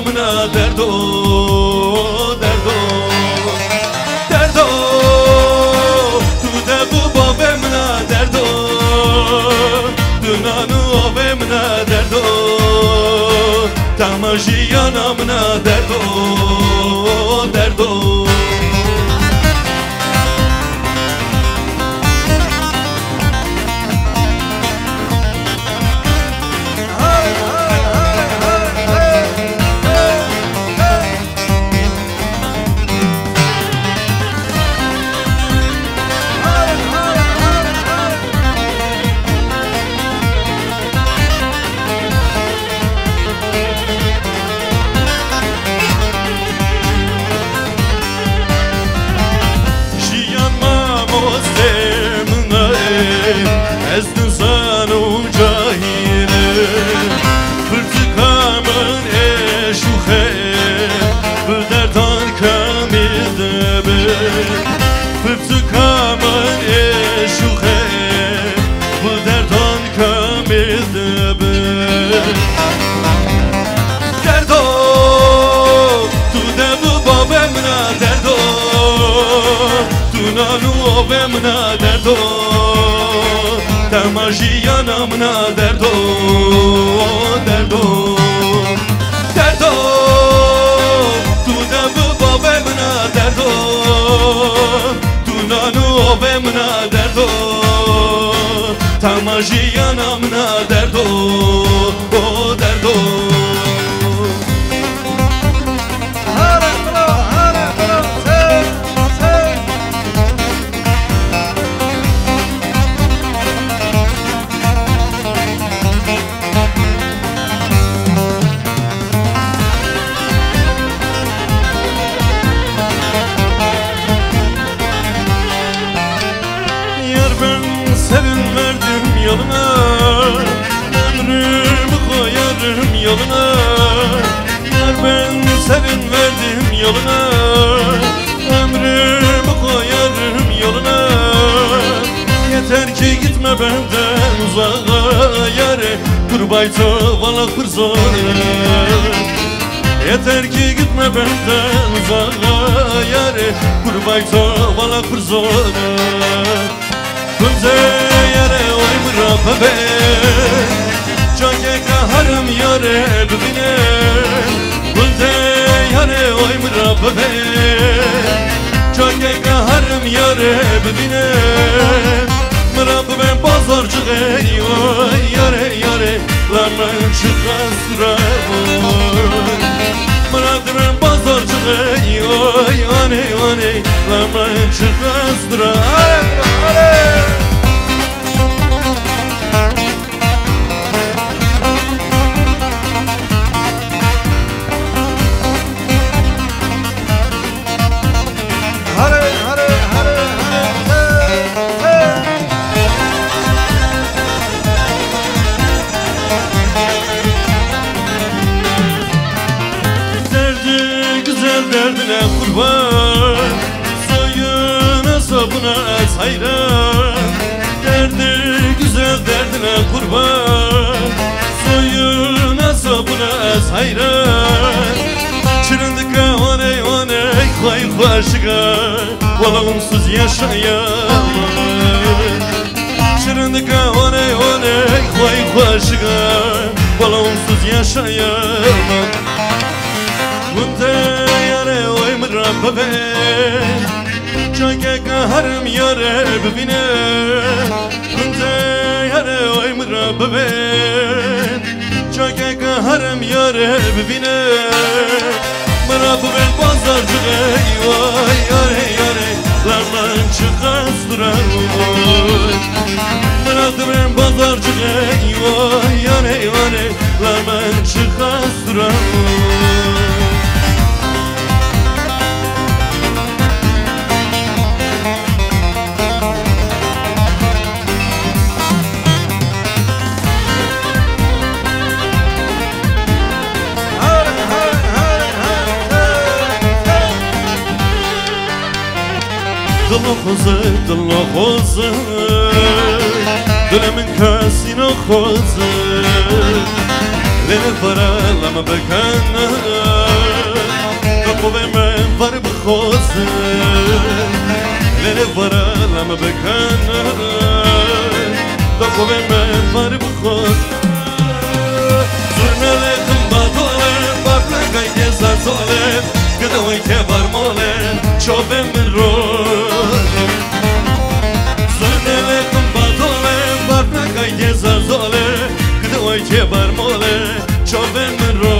yanamına derdo derdo derdo tu de bu babemna derdo dunanu ovemna derdo tamaji yanamına derdo derdo Ezdin sen o cahile Fırtıkamın eşuhe Bu derdan kamilde be Fırtıkamın eşuhe Bu derdan kamilde be Derdo Tu de bu babemna derdo Tu nanu ovemna derdo Tamaji yanamına derdo derdo derdo tu da bu babemna derdo tu nanu ovemna derdo Tamaji yanamına derdo derdo Sevin verdim yoluna Ömrümü koyarım yoluna Yar ben sevin verdim yoluna Ömrümü koyarım yoluna Yeter ki gitme benden uzağa yare Kurbayto vala kurzone Yeter ki gitme benden uzağa yare Kurbayto vala kurzone Kunze yare oy mırabbe be Cange kaharım yare bibine Kunze yare oy mırabbe be Cange kaharım yare bibine Mırabbe ben pazarcı ey oy yare yare Lamen çıkas duray Mırabbe ben pazarcı ey oy ane ane Lamen çıkas duray Derdine kurban Soyuna sabuna hayran Derdi güzel derdine kurban Soyuna sabuna hayran Çırındıka vaney vaney Koy başıga Balonsuz yaşayamam Çırındıka vaney vaney Koy başıga Balonsuz yaşayamam Bunte Rabbe Cange kaharım yare bibine Kunze yare oy mırabbe Cange kaharım yare bibine Mırabbe ben pazarcı ey oy yare yare Larman çıkas durar Mırabbe ben pazarcı ey oy yare yare Larman çıkas durar Dalla khoze Dilimin kasino khoze Lene para lama bekana بکنه دکو به من بار بخور زرنه لکن با دوله بابلگای که زرزاله گدوی که برماله چوبه من رو زرنه لکن با دوله بابلگای که زرزاله گدوی که برماله چوبه من رو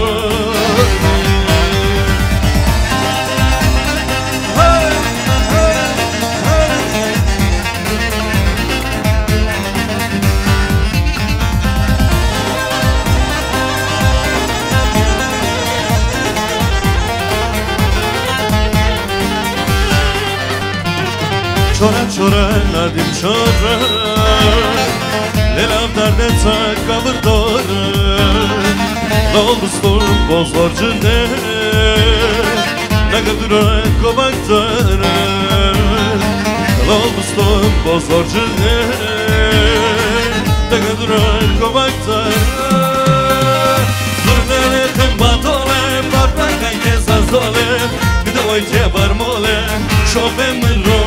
چورا چورا ندیم چورا لیلم درد تکبر داره لابستون بازار جنه نگدره کبک داره لابستون بازار جنه نگدره کبک داره زرنه لکن باطاله بابنگای که زرزاله گدوی که برماله شابه من رو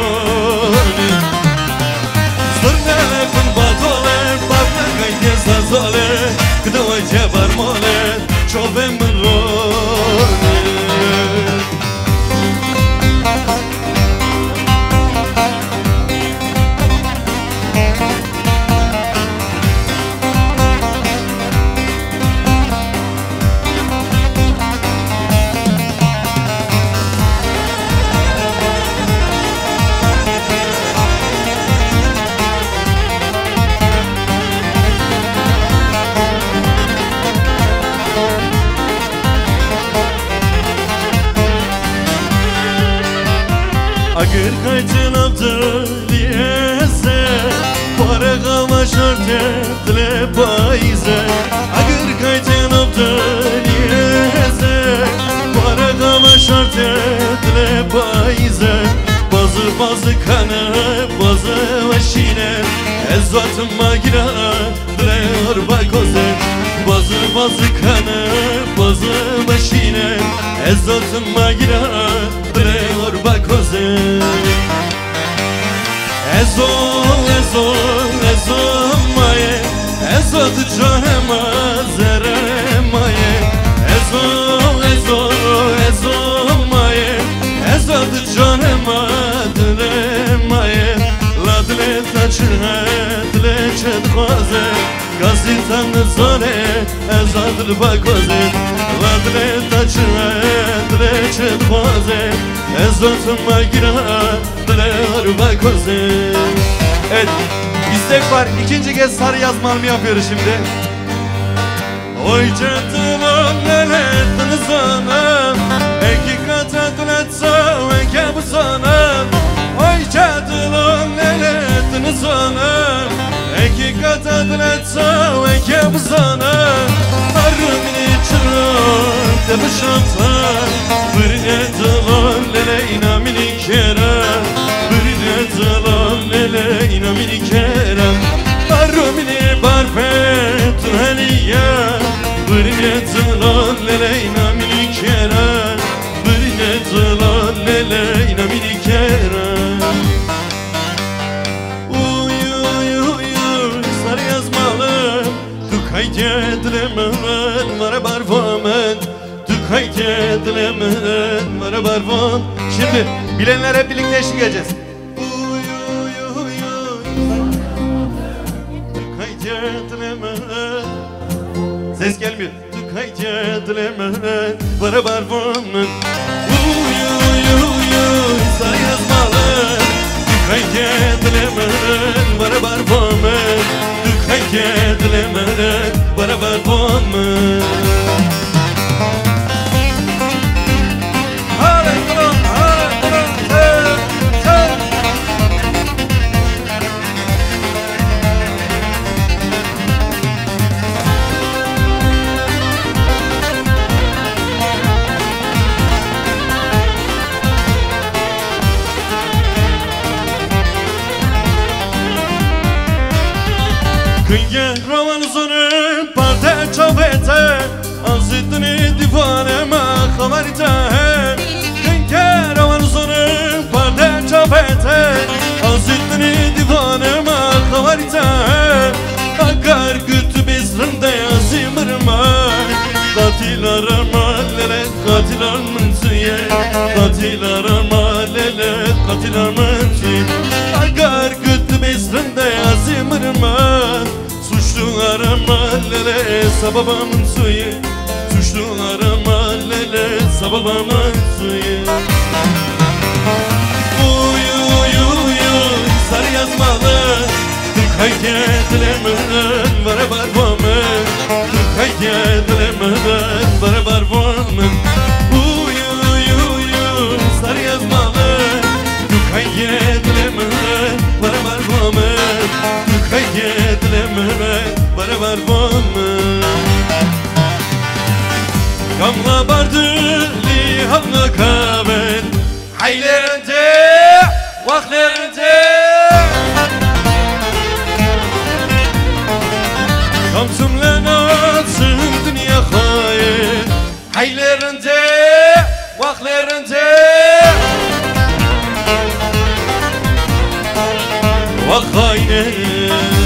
زرنه لکن باطاله بابنگای که زرزاله گدوی که برماله شابه من رو اگر کایتن ابدالیزه پاره مشارته دل پاییزه اگر کایتن ابدالیزه پاره مشارته دل پاییزه bazı kanı bazı وشینه عزتم مگیره دل هر کوزه bazı kanı bazı وشینه عزتم مگیره دل هر کوزه ezo maye ezot canım zere maye ezo maye ezot canım dile maye ladle taçne dile çet koze gazitan zone ezadl bakoze ladle taçne dile çet koze ezot magira dile har bakoze. Evet, istek var. İkinci kez sarı yazmalımı yapıyoruz şimdi. Oy canım nelettin sana Eki katadın etsa eke bu sana Oy canım nelettin sana Eki katadın etsa eke bu sana Arımini çırak de bu şantar Birine dılan leleyna mini kerem Birine dılan leleyna mini kerem Arımini barfetun heliye Birine dılan leleyna mini kerem Birine dılan leleyna mini kerem sarı yazmalım Tukayte dilemen var barfamen Tukayte dilemen var barfam. Şimdi bilenler hep birlikte eşlik edeceğiz. Tukayte dilemen ses gelmiyor. Tukayte dilemen var barfamen sarı yazmalım Tukayte dilemen var barfamen Tukayte dilemen var barfamen Kınge ravanızını parte çavete Azidini divaneme haberite Kınge ravanızını parte çavete Azidini Katil arama lele katil armıntıye Katil arama lele katil armıntıye Agar güttü besrinde yazımırma Suçlu arama lele sababamın suyu Suçlu arama lele sababamın suyu Sar yazmalı Türkay gedilemeden Vara barvamın Türkay gedilemeden Vara barvamın Sar yazmalı Türkay gedilemeden Vara barvamın Türkay gedilemeden Vara barvamın Gamla bardırli havla kaben Haylerinde Vaklerinde Kamsımla natsın dünya hayır Haylerinde Vaklerinde Vak hayır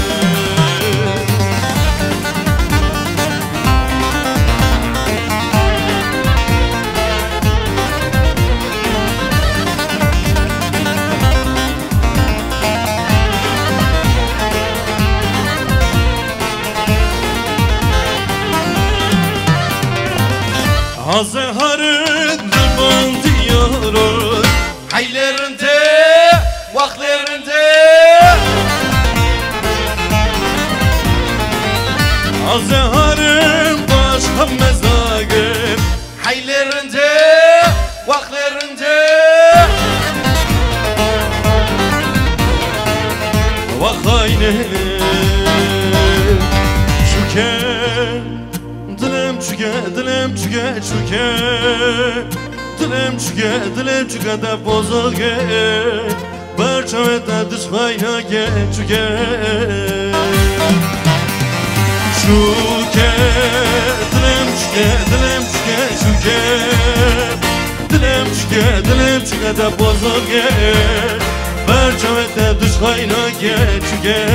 Azharın zıban diyoruz Haylerinde, vaklerinde Azharın başka mezagir Haylerinde, vaklerinde Vakayne Şüker Dilem çüke Dilem çüke de bozulge Berçavete düşkayna geçüke Çüke Dilem çüke de bozulge Berçavete düşkayna geçüke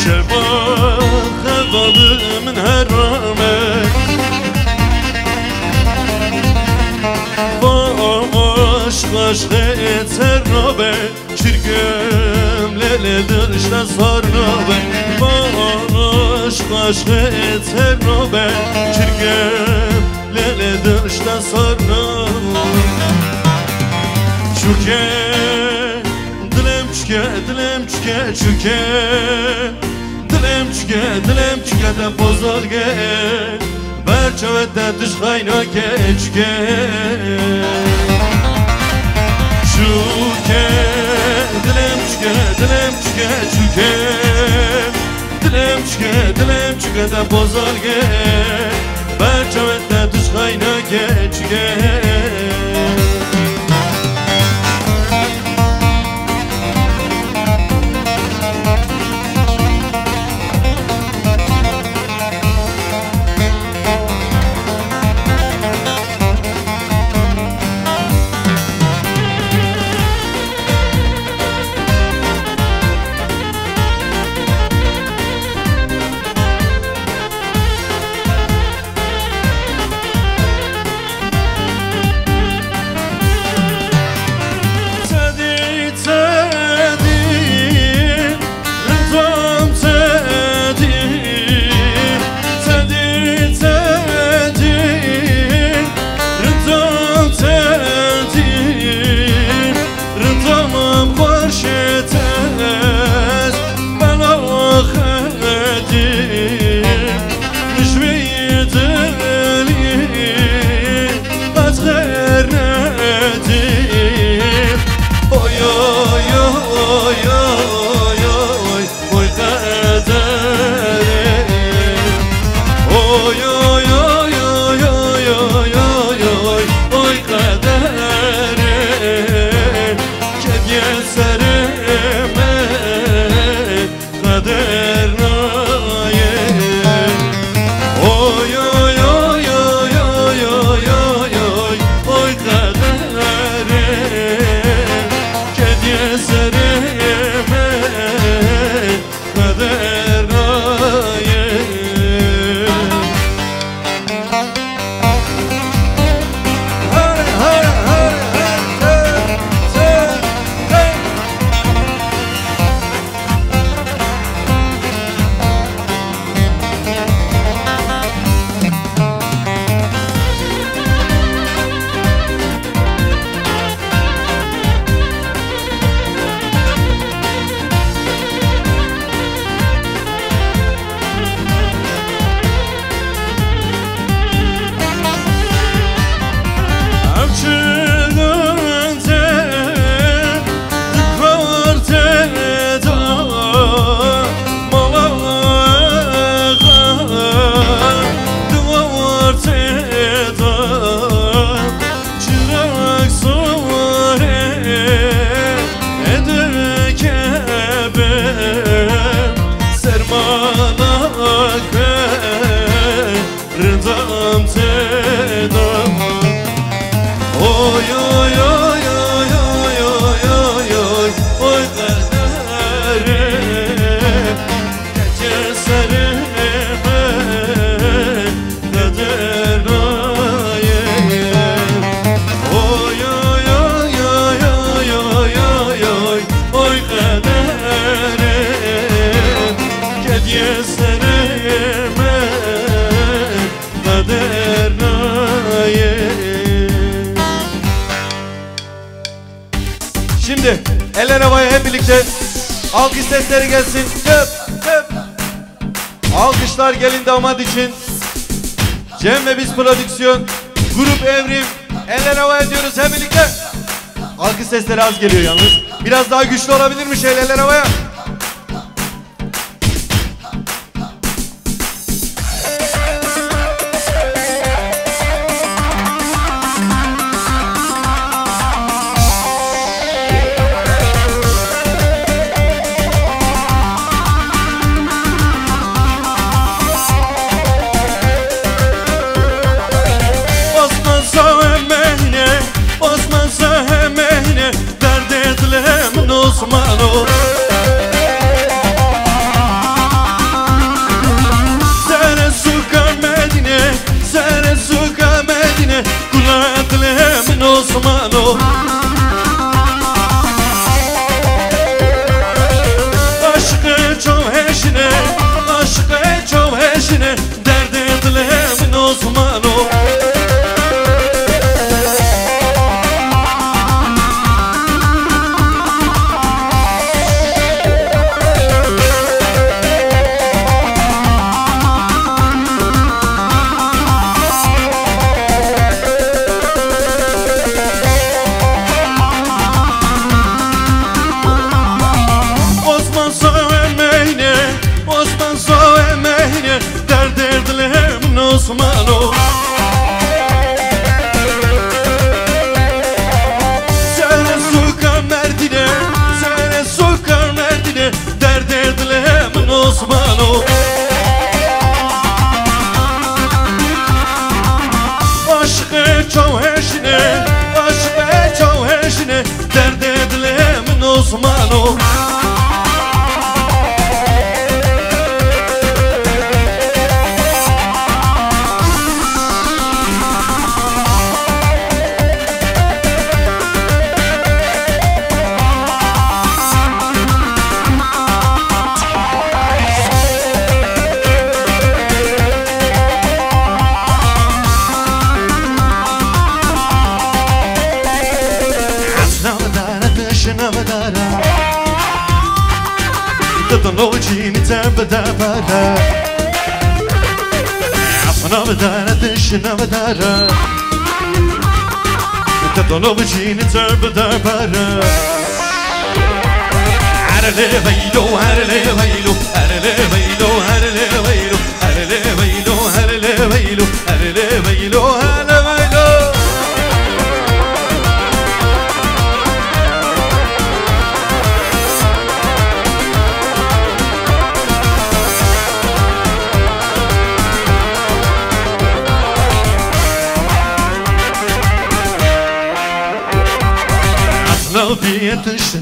شبا خباب من هرامه با عشق ترنابه چرگم لیل درشت سارنابه با عشق ترنابه چرگم لیل درشت سارنابه چوکه Dilem çüke Dilem çüke de bozulge Berçavete düşkayna geçke Çüke Dilem çüke de bozulge Berçavete düşkayna geçke kaderim Gediye sereme kader naye. Şimdi eller havaya hep birlikte alkış sesleri gelsin. Tıp tıp. Alkışlar gelin damat için. Cem ve Biz Prodüksiyon, Grup Evrim, eller havaya diyoruz hep birlikte. Alkış sesleri az geliyor yalnız. Biraz daha güçlü olabilir mi şeyler, eller havaya? Osmano Sere suka Medine, sere suka Medine Kulatlemin Osmano Aşkı çok heşine, aşkı çok heşine Derd edlemin Osmano Osmano Sere suka Merdine, sere suka Merdine Derd edlemin Osmano Aşkı çok heşine, aşkı çok heşine Derd edlemin Osmano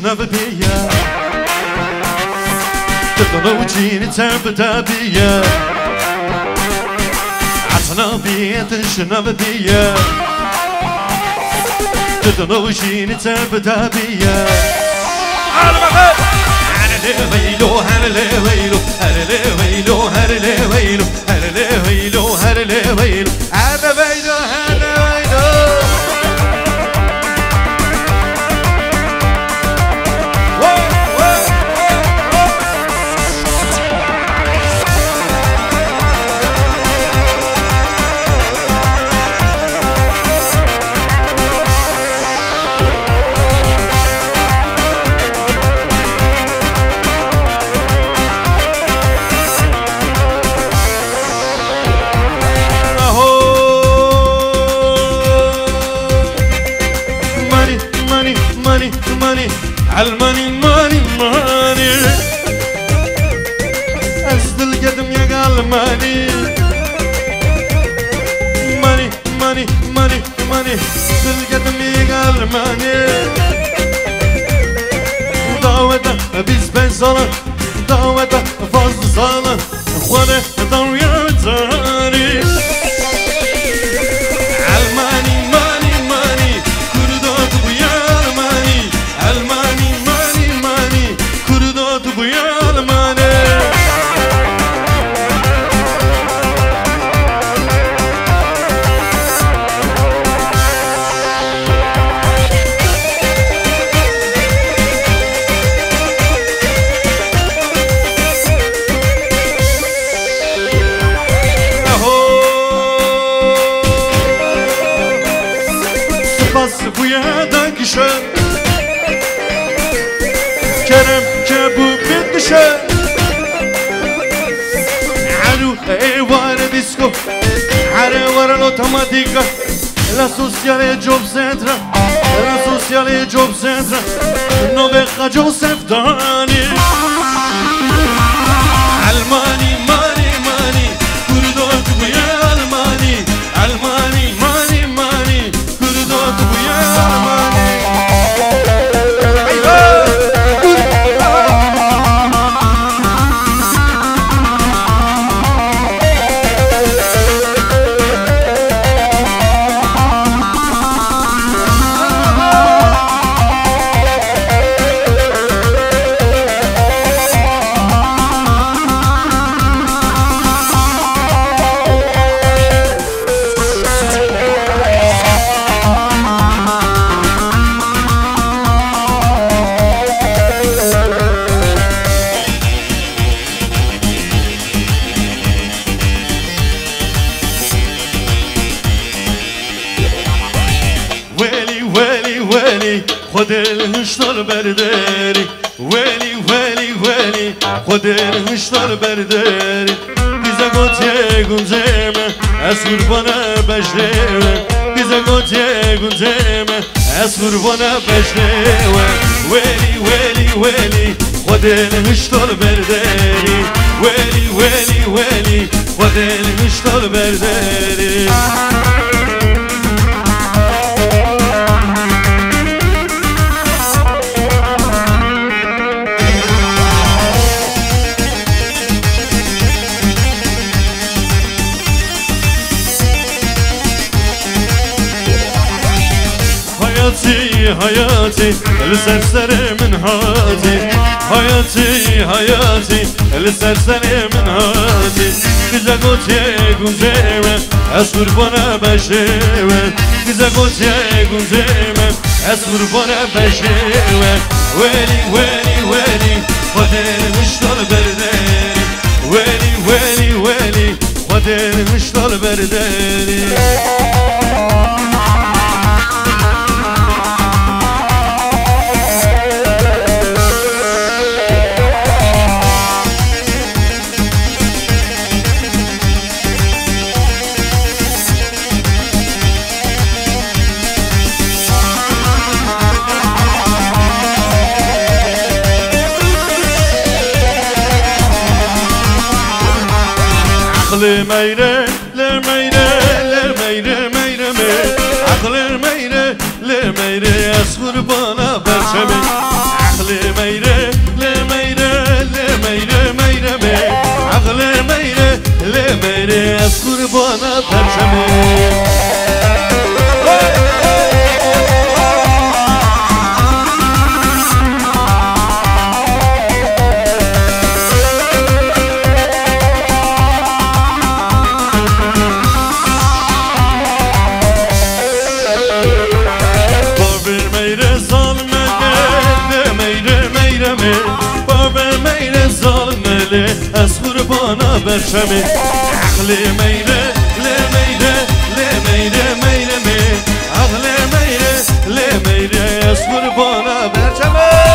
Nabbiya Tadano jini tabdabiya Atana biyetish nabbiya Tadano jini tabdabiya Albaqa Harle vaylo harle vaylo harle vaylo harle vaylo harle vaylo harle vaylo harle vaylo harle vaylo الماني ماني ماني أسدل قدم يا الماني ماني ماني ماني ماني أسدل قدم يا الماني دعوته biz ben sana davete fazla sana Khwane dar ya tani Almani mani mani kurda bu ya Almani Almani mani mani كابو بندشه عرو ايوان ديسكو عرو ورا الاوتوماتيكا La sociale job centra La sociale job centra Non vecchia Joseph Dani Almani, mani, mani Kurdot buya Almani Almani, mani, mani Kurdot buya Almani خود الهشتار برداری ولی ولی ولی خود الهشتار برداری بیزا گوتیه گنجمه از قربانه بجنه بیزا گوتیه گنجمه از قربانه بجنه ولی ولی ولی خود الهشتار برداری ولی ولی ولی خود الهشتار برداری حياتي السرسر من هاتي حياتي حياتي السرسر من هاتي إذا قلت يا قنزيمة أصبر بنا بشيمة إذا قلت يا قنزيمة أصبر بنا بشيمة ويلي ويلي ويلي خدين مشتال برداني ويلي ويلي ويلي خدين مشتال برداني ميرة لميرة لميرة ميرة ميرة عقل ميرة لميرة أصغر بنا برشمي عقل ميرة لميرة لميرة ميرة ميرة عقل ميرة لميرة أصغر بنا برشمي أصغر بنا برشمي عقلي ميرة لميرة لميرة ميرة ميرة عقلي ميرة لميرة أصغر بنا برشمي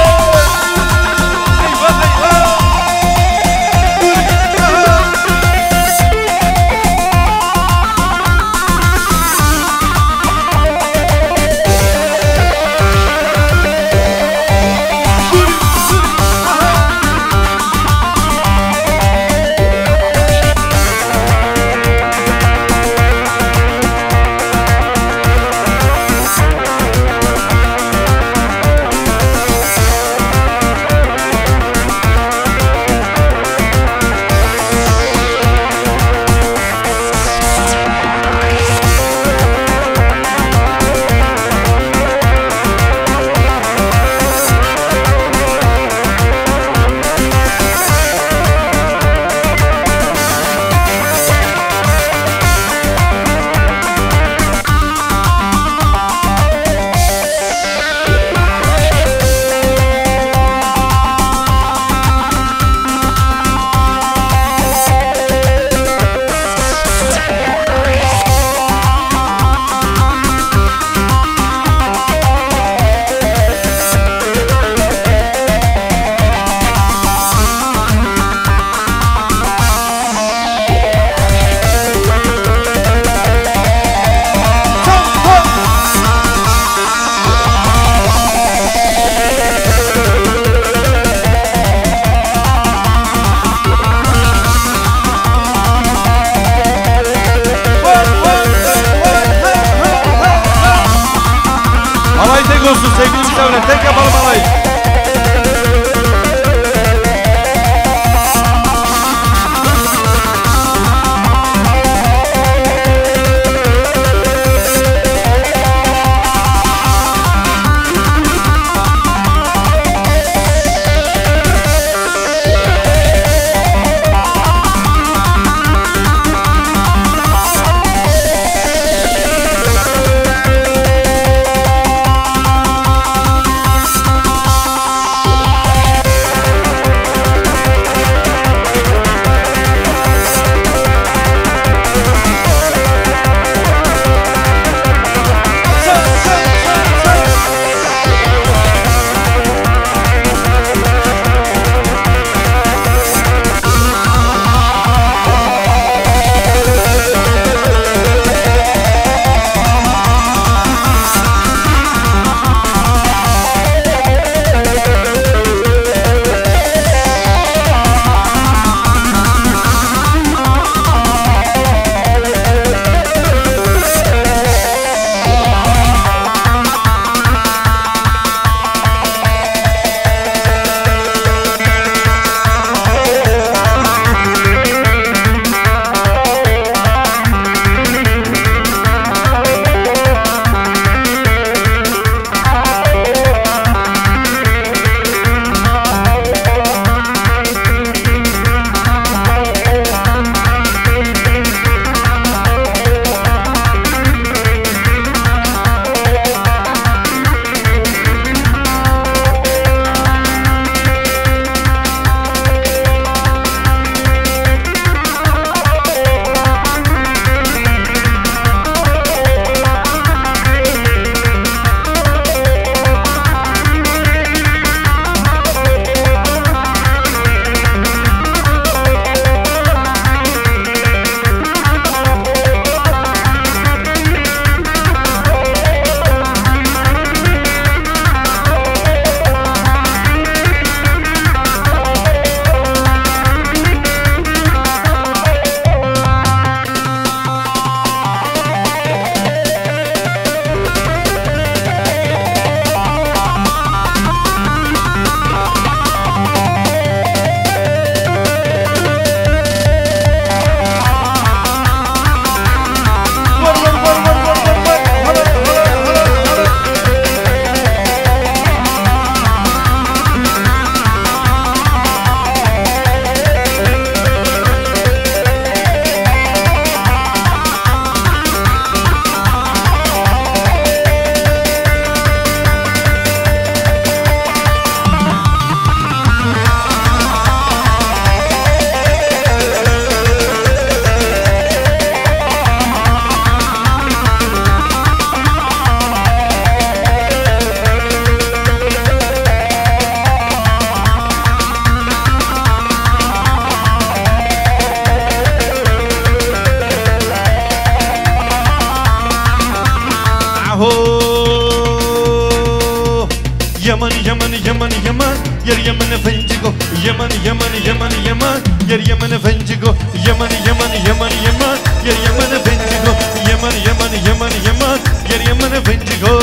fencigo Yaman yaman yaman yaman Yer yaman fencigo Yaman yaman yaman yaman Yer yaman fencigo Yaman yaman yaman yaman Yer yaman fencigo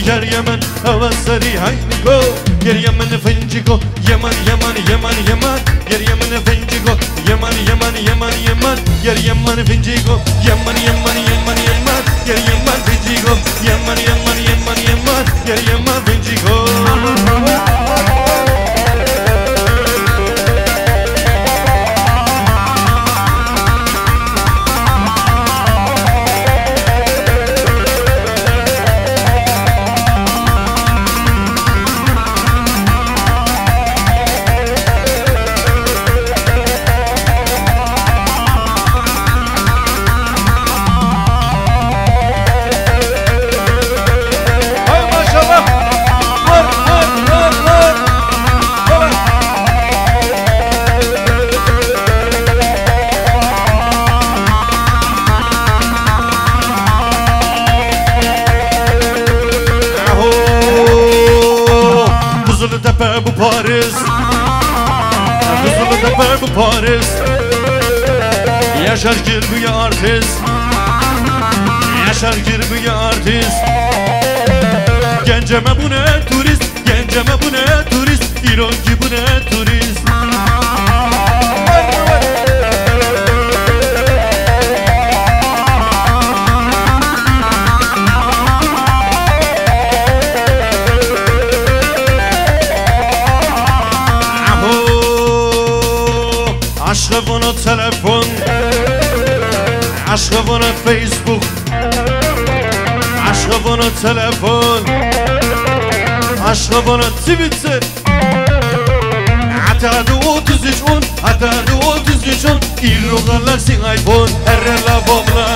Yer yaman havasari haynigo Yer yaman fencigo Yaman yaman yaman yaman Yer yaman fencigo Yaman yaman yaman yaman Yer yaman fencigo Yaman yaman yaman yaman Yer yaman fencigo Yaman yaman yaman yaman Yer yaman fencigo Kızıltepe bu Paris Kızıltepe bu Paris Yaşar Kirbiye artist Yaşar Kirbiye artist Genceme bu ne turist Genceme bu ne turist İronki bu ne turist Aşkı bana telefon Aşkı bana Facebook Aşkı bana telefon Aşkı bana Twitter Atadı 33 10 Atadı 33 10 İro Galaxy iPhone Errela babla